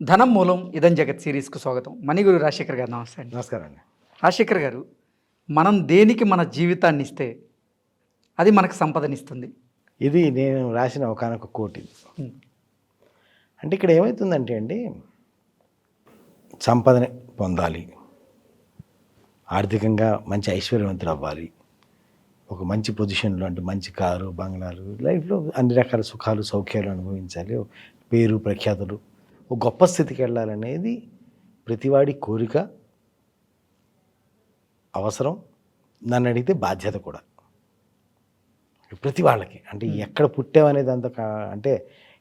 ధనం మూలం ఇదం జగత్ సిరీస్కు స్వాగతం. మణిగురు రాజశేఖర్ గారు నమస్తే అండి. నమస్కారం అండి. రాజశేఖర్ గారు, మనం దేనికి మన జీవితాన్ని ఇస్తే అది మనకు సంపదనిస్తుంది. ఇది నేను రాసిన ఒకానొక కోట్ ఇది. అంటే ఇక్కడ ఏమవుతుందంటే అండి, సంపదని పొందాలి, ఆర్థికంగా మంచి ఐశ్వర్యవంతులు అవ్వాలి, ఒక మంచి పొజిషన్లో అంటే మంచి కారు బంగ్లాలు, లైఫ్లో అన్ని రకాల సుఖాలు సౌఖ్యాలు అనుభవించాలి, పేరు ప్రఖ్యాతులు, ఒక గొప్ప స్థితికి వెళ్ళాలనేది ప్రతివాడి కోరిక, అవసరం, నన్ను అడిగితే బాధ్యత కూడా ప్రతి వాళ్ళకి. అంటే ఎక్కడ పుట్టామనేది అంత అంటే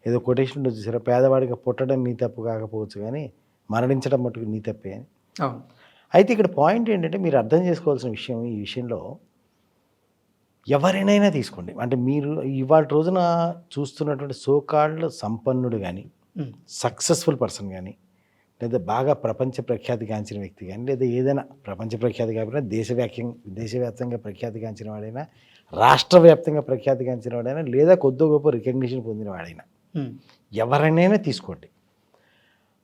ఏదో కొటేషన్ చూసారా, పేదవాడిగా పుట్టడం నీ తప్పు కాకపోవచ్చు కానీ మరణించడం మటుకు నీ తప్పే అని. అయితే ఇక్కడ పాయింట్ ఏంటంటే, మీరు అర్థం చేసుకోవాల్సిన విషయం ఈ విషయంలో, ఎవరినైనా తీసుకోండి, అంటే మీరు ఇవాళ రోజున చూస్తున్నటువంటి సోకాల్డ్ సంపన్నుడు కానీ, సక్సెస్ఫుల్ పర్సన్ కానీ, లేదా బాగా ప్రపంచ ప్రఖ్యాతిగాంచిన వ్యక్తి కానీ, లేదా ఏదైనా ప్రపంచ ప్రఖ్యాతి కాకపోయినా దేశవ్యాప్తంగా ప్రఖ్యాతిగాంచిన వాడైనా, రాష్ట్ర వ్యాప్తంగా ప్రఖ్యాతిగాంచిన వాడైనా, లేదా కొద్ది గొప్ప రికగ్నిషన్ పొందిన వాడైనా, ఎవరినైనా తీసుకోండి,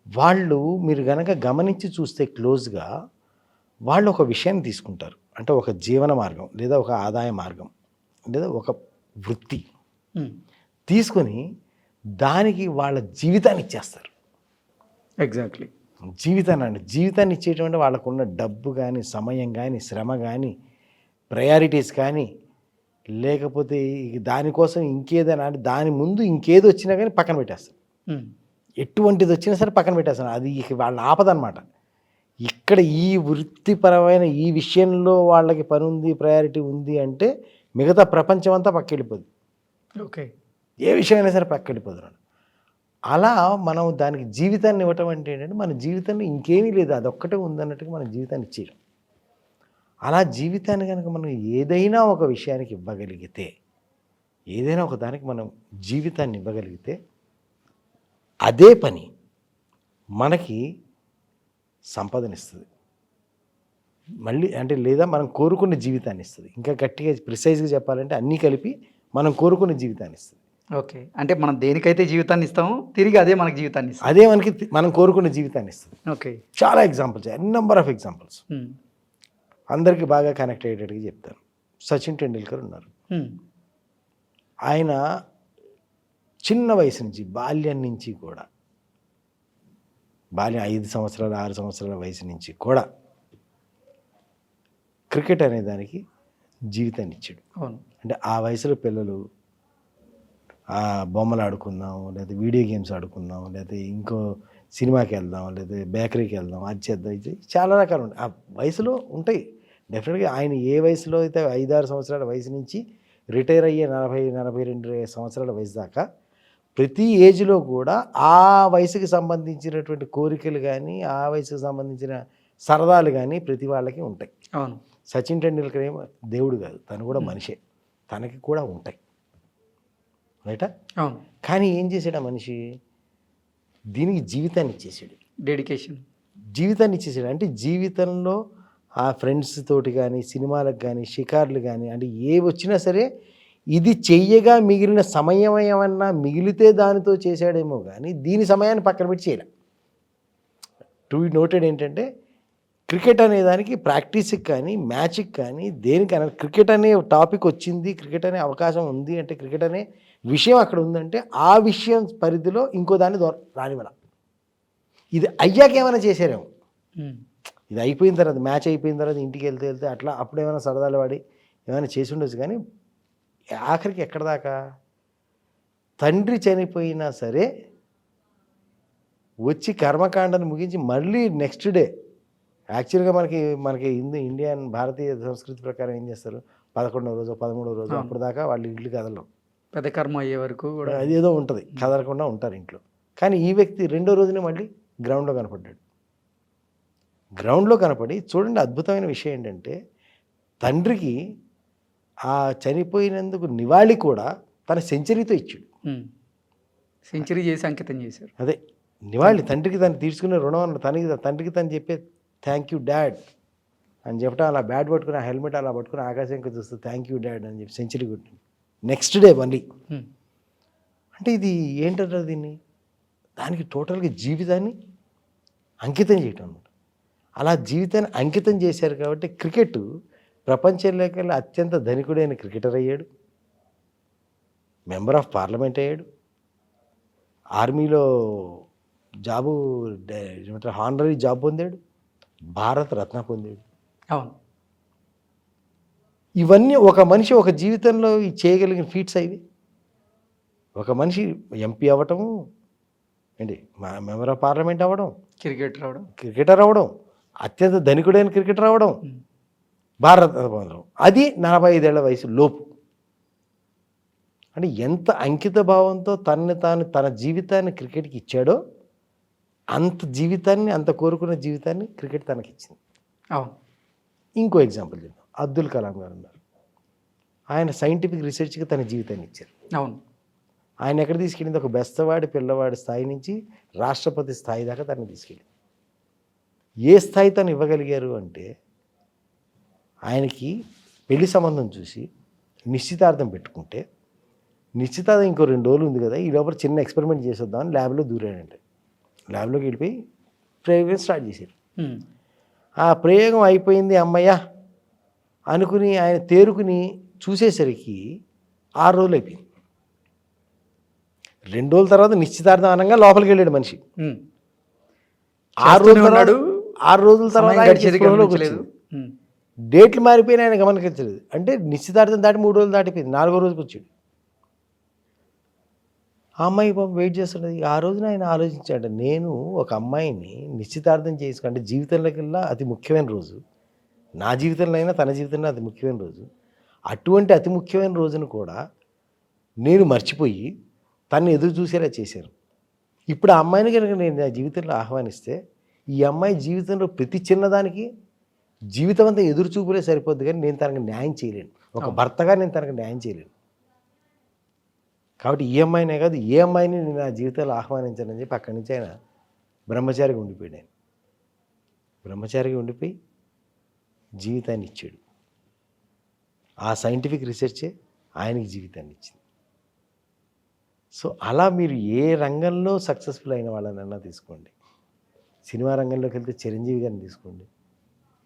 వాళ్ళు మీరు కనుక గమనించి చూస్తే క్లోజ్గా, వాళ్ళు ఒక విషయాన్ని తీసుకుంటారు. అంటే ఒక జీవన మార్గం, లేదా ఒక ఆదాయ మార్గం, లేదా ఒక వృత్తి తీసుకొని దానికి వాళ్ళ జీవితాన్ని ఇచ్చేస్తారు. ఎగ్జాక్ట్లీ. జీవితాన్ని ఇచ్చేటువంటి వాళ్ళకున్న డబ్బు కానీ, సమయం కానీ, శ్రమ కానీ, ప్రయారిటీస్ కానీ, లేకపోతే దానికోసం ఇంకేదైనా అంటే దాని ముందు ఇంకేది వచ్చినా కానీ పక్కన పెట్టేస్తారు. ఎటువంటిది వచ్చినా సరే పక్కన పెట్టేస్తారు. అది వాళ్ళ ఆపదనమాట. ఇక్కడ ఈ వృత్తిపరమైన ఈ విషయంలో వాళ్ళకి పని ఉంది, ప్రయారిటీ ఉంది అంటే మిగతా ప్రపంచం అంతా పక్క వెళ్ళిపోద్ది. ఓకే, ఏ విషయమైనా సరే పక్క వెళ్ళిపోతున్నాడు. అలా మనం దానికి జీవితాన్ని ఇవ్వటం అంటే ఏంటంటే, మన జీవితంలో ఇంకేమీ లేదు, అదొక్కటే ఉందన్నట్టుగా మన జీవితాన్ని ఇచ్చేయడం. అలా జీవితాన్ని కనుక మనం ఏదైనా ఒక విషయానికి ఇవ్వగలిగితే, ఏదైనా ఒక దానికి మనం జీవితాన్ని ఇవ్వగలిగితే, అదే పని మనకి సంపదనిస్తుంది మళ్ళీ. అంటే లేదా మనం కోరుకున్న జీవితాన్ని ఇస్తుంది. ఇంకా గట్టిగా ప్రిసైజ్గా చెప్పాలంటే అన్నీ కలిపి మనం కోరుకున్న జీవితాన్ని ఇస్తుంది. ఓకే, అంటే మనం దేనికైతే జీవితాన్ని ఇస్తామో తిరిగి అదే మనకి జీవితాన్ని ఇస్తుంది. అదే మనకి మనం కోరుకున్న జీవితాన్ని ఇస్తుంది. ఓకే, చాలా ఎగ్జాంపుల్స్, నెంబర్ ఆఫ్ ఎగ్జాంపుల్స్, అందరికీ బాగా కనెక్ట్ అయ్యేటట్టుగా చెప్తాను. సచిన్ టెండూల్కర్ ఉన్నారు. ఆయన చిన్న వయసు నుంచి, బాల్యం నుంచి కూడా, బాల్యం 5 సంవత్సరాలు 6 సంవత్సరాల వయసు నుంచి కూడా క్రికెట్ అనే దానికి జీవితాన్ని ఇచ్చాడు. అంటే ఆ వయసులో పిల్లలు బొమ్మలు ఆడుకుందాం, లేదా వీడియో గేమ్స్ ఆడుకుందాం, లేదా ఇంకో సినిమాకి వెళ్దాం, లేదా బేకరీకి వెళ్దాం, అది చేద్దాం, ఇది చాలా రకాలు ఉంటాయి ఆ వయసులో ఉంటాయి. డెఫినెట్గా ఆయన ఏ వయసులో అయితే 5-6 సంవత్సరాల వయసు నుంచి రిటైర్ అయ్యే 40-42 సంవత్సరాల వయసు దాకా ప్రతి ఏజ్లో కూడా ఆ వయసుకి సంబంధించినటువంటి కోరికలు కానీ, ఆ వయసుకు సంబంధించిన సరదాలు కానీ ప్రతి వాళ్ళకి ఉంటాయి. అవును. సచిన్ టెండూల్కర్ ఏమో దేవుడు కాదు, తను కూడా మనిషే, తనకి కూడా ఉంటాయి, రైటా? అవును. కానీ ఏం చేశాడు ఆ మనిషి? దీనికి జీవితాన్ని ఇచ్చేసాడు, డెడికేషన్, జీవితాన్ని ఇచ్చేసాడు. అంటే జీవితంలో ఆ ఫ్రెండ్స్ తోటి కానీ, సినిమాలకు కానీ, షికార్లు కానీ, అంటే ఏ వచ్చినా సరే ఇది చెయ్యగా మిగిలిన సమయం ఏమన్నా మిగిలితే దానితో చేశాడేమో కానీ దీని సమయాన్ని పక్కన పెట్టి చేయలే. టు బి నోటెడ్ ఏంటంటే, క్రికెట్ అనే దానికి ప్రాక్టీస్కి కానీ, మ్యాచ్కి కానీ, దేనికైనా క్రికెట్ అనే టాపిక్ వచ్చింది, క్రికెట్ అనే అవకాశం ఉంది అంటే, క్రికెట్ అనే విషయం అక్కడ ఉందంటే ఆ విషయం పరిధిలో ఇంకో దాన్ని రానివ్వాల. ఇది అయ్యాక ఏమైనా చేశారేమో, ఇది అయిపోయిన తర్వాత, మ్యాచ్ అయిపోయిన తర్వాత ఇంటికి వెళ్తే అట్లా అప్పుడేమైనా సరదాలు వాడి ఏమైనా చేసి ఉండొచ్చు. కానీ ఆఖరికి ఎక్కడ దాకా, తండ్రి చనిపోయినా సరే వచ్చి కర్మకాండను ముగించి మళ్ళీ నెక్స్ట్ డే, యాక్చువల్గా మనకి ఇండియన్ భారతీయ సంస్కృతి ప్రకారం ఏం చేస్తారు, 11వ రోజు 13వ రోజు అప్పుడు దాకా వాళ్ళు ఇల్లు కదలరు, పెద్ద కర్మ అయ్యే వరకు కూడా అదేదో ఉంటుంది, కదలకుండా ఉంటారు ఇంట్లో. కానీ ఈ వ్యక్తి 2వ రోజునే మళ్ళీ గ్రౌండ్లో కనపడ్డాడు. గ్రౌండ్లో కనపడి చూడండి, అద్భుతమైన విషయం ఏంటంటే, తండ్రికి ఆ చనిపోయినందుకు నివాళి కూడా తన సెంచరీతో ఇచ్చాడు. సెంచరీ చేసి అంకితం చేశారు. అదే నివాళి, తండ్రికి తను తీర్చుకునే రుణం, తండ్రికి తను చెప్పే థ్యాంక్ యూ డాడ్ అని చెప్పడం, అలా బ్యాట్ పట్టుకుని ఆ హెల్మెట్ అలా పట్టుకుని ఆకాశంకి చూస్తూ థ్యాంక్ యూ డాడ్ అని చెప్పి సెంచరీ కొట్టింది నెక్స్ట్ డే మళ్ళీ. అంటే ఇది ఏంటంటారు దీన్ని, దానికి టోటల్గా జీవితాన్ని అంకితం చేయటం అన్నమాట. అలా జీవితాన్ని అంకితం చేశారు కాబట్టి క్రికెట్ ప్రపంచంలోకెల్లా అత్యంత ధనికుడైన క్రికెటర్ అయ్యాడు, మెంబర్ ఆఫ్ పార్లమెంట్ అయ్యాడు, ఆర్మీలో జాబు ఏమంటారు హానరీ జాబ్ పొందాడు, భారత రత్న పొందాడు. అవును. ఇవన్నీ ఒక మనిషి ఒక జీవితంలో చేయగలిగిన ఫీట్స్ అవి. ఒక మనిషి ఎంపీ అవ్వటం ఏంటి, మెంబర్ ఆఫ్ పార్లమెంట్ అవ్వడం, క్రికెటర్ అవ్వడం, అత్యంత ధనికుడైన క్రికెటర్ అవ్వడం, భారత పొందడం, అది 45 ఏళ్ల వయసు లోపు. అంటే ఎంత అంకిత భావంతో తన జీవితాన్ని క్రికెట్కి ఇచ్చాడో అంత జీవితాన్ని, అంత కోరుకున్న జీవితాన్ని క్రికెట్ తనకిచ్చింది. అవును. ఇంకో ఎగ్జాంపుల్ చెప్తాం. అబ్దుల్ కలాం గారు ఉన్నారు. ఆయన సైంటిఫిక్ రీసెర్చ్కి తన జీవితాన్ని ఇచ్చారు. అవును. ఆయన ఎక్కడ తీసుకెళ్ళింది, ఒక బెస్తవాడి పిల్లవాడి స్థాయి నుంచి రాష్ట్రపతి స్థాయి దాకా తనని తీసుకెళ్ళింది. ఏ స్థాయి తను ఇవ్వగలిగారు అంటే, ఆయనకి పెళ్లి సంబంధం చూసి నిశ్చితార్థం పెట్టుకుంటే, నిశ్చితార్థం ఇంకో 2 రోజులు ఉంది కదా, ఈ లోపల చిన్న ఎక్స్పెరిమెంట్ చేసేద్దామని ల్యాబ్లో దూరాడంటే, ల్యాబ్లోకి వెళ్ళిపోయి ప్రయోగం స్టార్ట్ చేశారు. ఆ ప్రయోగం అయిపోయింది అమ్మయ్య అనుకుని ఆయన తేరుకుని చూసేసరికి 6 రోజులు అయిపోయింది. 2 రోజుల తర్వాత నిశ్చితార్థం అనగా లోపలికి వెళ్ళాడు మనిషి. 6 రోజుల తర్వాత డేట్లు మారిపోయినా ఆయన గమనించలేదు. అంటే నిశ్చితార్థం దాటి 3 రోజులు దాటిపోయింది, 4వ రోజుకి వచ్చాడు. ఆ అమ్మాయి పాపం వెయిట్ చేస్తున్నది. ఆ రోజున ఆయన ఆలోచించాడు, నేను ఒక అమ్మాయిని నిశ్చితార్థం చేసుకుంటే జీవితంలోకెల్లా అతి ముఖ్యమైన రోజు, నా జీవితంలో అయినా తన జీవితంలో అతి ముఖ్యమైన రోజు, అటువంటి అతి ముఖ్యమైన రోజును కూడా నేను మర్చిపోయి తను ఎదురు చూసేలా చేశాను. ఇప్పుడు ఆ అమ్మాయిని కనుక నేను నా జీవితంలో ఆహ్వానిస్తే, ఈ అమ్మాయి జీవితంలో ప్రతి చిన్నదానికి జీవితం అంతా ఎదురు చూపులే సరిపోద్ది, కానీ నేను తనకు న్యాయం చేయలేను. ఒక భర్తగా నేను తనకు న్యాయం చేయలేను. కాబట్టి ఈ అమ్మాయినే కాదు, ఏ అమ్మాయిని నేను నా జీవితంలో ఆహ్వానించానని చెప్పి అక్కడి నుంచి ఆయన బ్రహ్మచారిగా ఉండిపోయాడు. ఆయన బ్రహ్మచారిగా ఉండిపోయి జీవితాన్ని ఇచ్చాడు. ఆ సైంటిఫిక్ రీసెర్చే ఆయనకి జీవితాన్ని ఇచ్చింది. సో అలా మీరు ఏ రంగంలో సక్సెస్ఫుల్ అయిన వాళ్ళనన్నా తీసుకోండి. సినిమా రంగంలోకి వెళ్తే చిరంజీవి గారిని తీసుకోండి.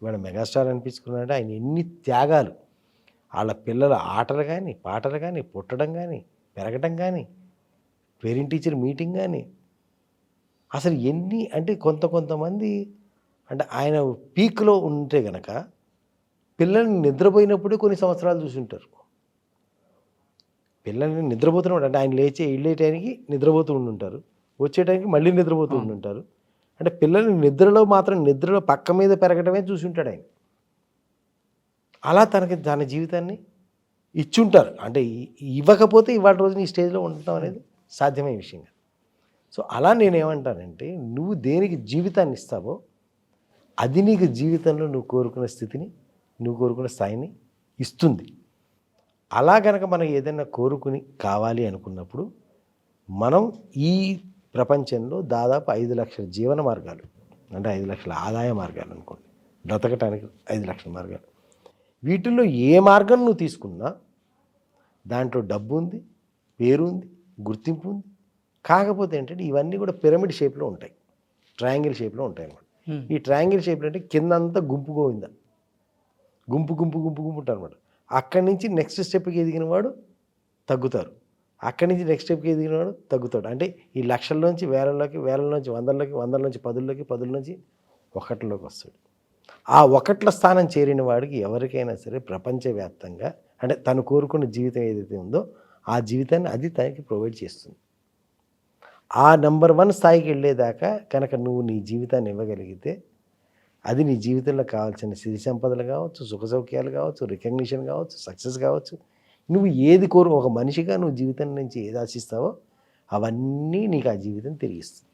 ఇవాళ మెగాస్టార్ అనిపించుకున్నాడంటే ఆయన ఎన్ని త్యాగాలు, వాళ్ళ పిల్లల ఆటలు కానీ, పాటలు కానీ, పుట్టడం కానీ, పెరగటం కానీ, పేరెంట్ టీచర్ మీటింగ్ కానీ, అసలు ఎన్ని అంటే కొంతమంది అంటే ఆయన పీక్లో ఉంటే గనక పిల్లల్ని నిద్రపోయినప్పుడే కొన్ని సంవత్సరాలు చూసి ఉంటారు. పిల్లల్ని నిద్రపోతున్నప్పుడు అంటే ఆయన వెళ్ళేటానికి నిద్రపోతూ ఉండుంటారు, వచ్చేటానికి మళ్ళీ నిద్రపోతూ ఉండుంటారు. అంటే పిల్లల్ని నిద్రలో పక్క మీద పెరగడమే చూసి ఉంటాడు ఆయన. అలా తన జీవితాన్ని ఇచ్చుంటారు. అంటే ఇవ్వకపోతే ఇవాళ రోజున ఈ స్టేజ్లో ఉండటం అనేది సాధ్యమైన విషయం కాదు. సో అలా నేనేమంటానంటే, నువ్వు దేనికి జీవితాన్ని ఇస్తావో అది నీకు జీవితంలో నువ్వు కోరుకున్న స్థితిని, నువ్వు కోరుకున్న స్థాయిని ఇస్తుంది. అలా కనుక మనం ఏదైనా కోరుకుని కావాలి అనుకున్నప్పుడు, మనం ఈ ప్రపంచంలో దాదాపు 5 లక్షల జీవన మార్గాలు, అంటే 5 లక్షల ఆదాయ మార్గాలు అనుకోండి, బ్రతకటానికి 5 లక్షల మార్గాలు, వీటిల్లో ఏ మార్గం నువ్వు తీసుకున్నా దాంట్లో డబ్బు ఉంది, పేరు ఉంది, గుర్తింపు ఉంది. కాకపోతే ఏంటంటే ఇవన్నీ కూడా పిరమిడ్ షేప్లో ఉంటాయి, ట్రయాంగిల్ షేప్లో ఉంటాయి అన్నమాట. ఈ ట్రయాంగిల్ షేప్లో అంటే కిందంతా గుంపు గోవిందా, గుంపు ఉంటారు అనమాట. అక్కడి నుంచి నెక్స్ట్ స్టెప్కి ఎదిగిన వాడు తగ్గుతారు, అక్కడి నుంచి నెక్స్ట్ స్టెప్కి ఎదిగిన వాడు తగ్గుతాడు. అంటే ఈ లక్షల్లోంచి వేలల్లోకి, వేలల్లోంచి వందల్లోకి, వందల్లోంచి పదుల్లోకి, పదుల్లోంచి ఒకటిలోకి వస్తాడు. ఆ ఒకట్ల స్థానం చేరిన వాడికి ఎవరికైనా సరే ప్రపంచవ్యాప్తంగా అంటే తను కోరుకున్న జీవితం ఏదైతే ఉందో ఆ జీవితాన్ని అది తనకి ప్రొవైడ్ చేస్తుంది. ఆ నెంబర్ 1 స్థాయికి వెళ్ళేదాకా కనుక నువ్వు నీ జీవితాన్ని ఇవ్వగలిగితే, అది నీ జీవితంలో కావాల్సిన సిరి సంపదలు కావచ్చు, సుఖ సౌఖ్యాలు కావచ్చు, రికగ్నిషన్ కావచ్చు, సక్సెస్ కావచ్చు, నువ్వు ఏది ఒక మనిషిగా నువ్వు జీవితం నుంచి ఏది ఆశిస్తావో అవన్నీ నీకు ఆ జీవితం తిరిగిస్తుంది.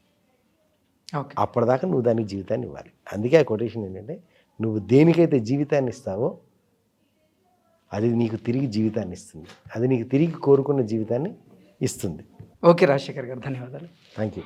అప్పటిదాకా నువ్వు దానికి జీవితాన్ని ఇవ్వాలి. అందుకే ఆ కొటేషన్ ఏంటంటే, నువ్వు దేనికైతే జీవితాన్ని ఇస్తావో అది నీకు తిరిగి జీవితాన్ని ఇస్తుంది, అది నీకు తిరిగి కోరుకున్న జీవితాన్ని ఇస్తుంది. ఓకే రాజశేఖర్ గారు, ధన్యవాదాలు. Thank you.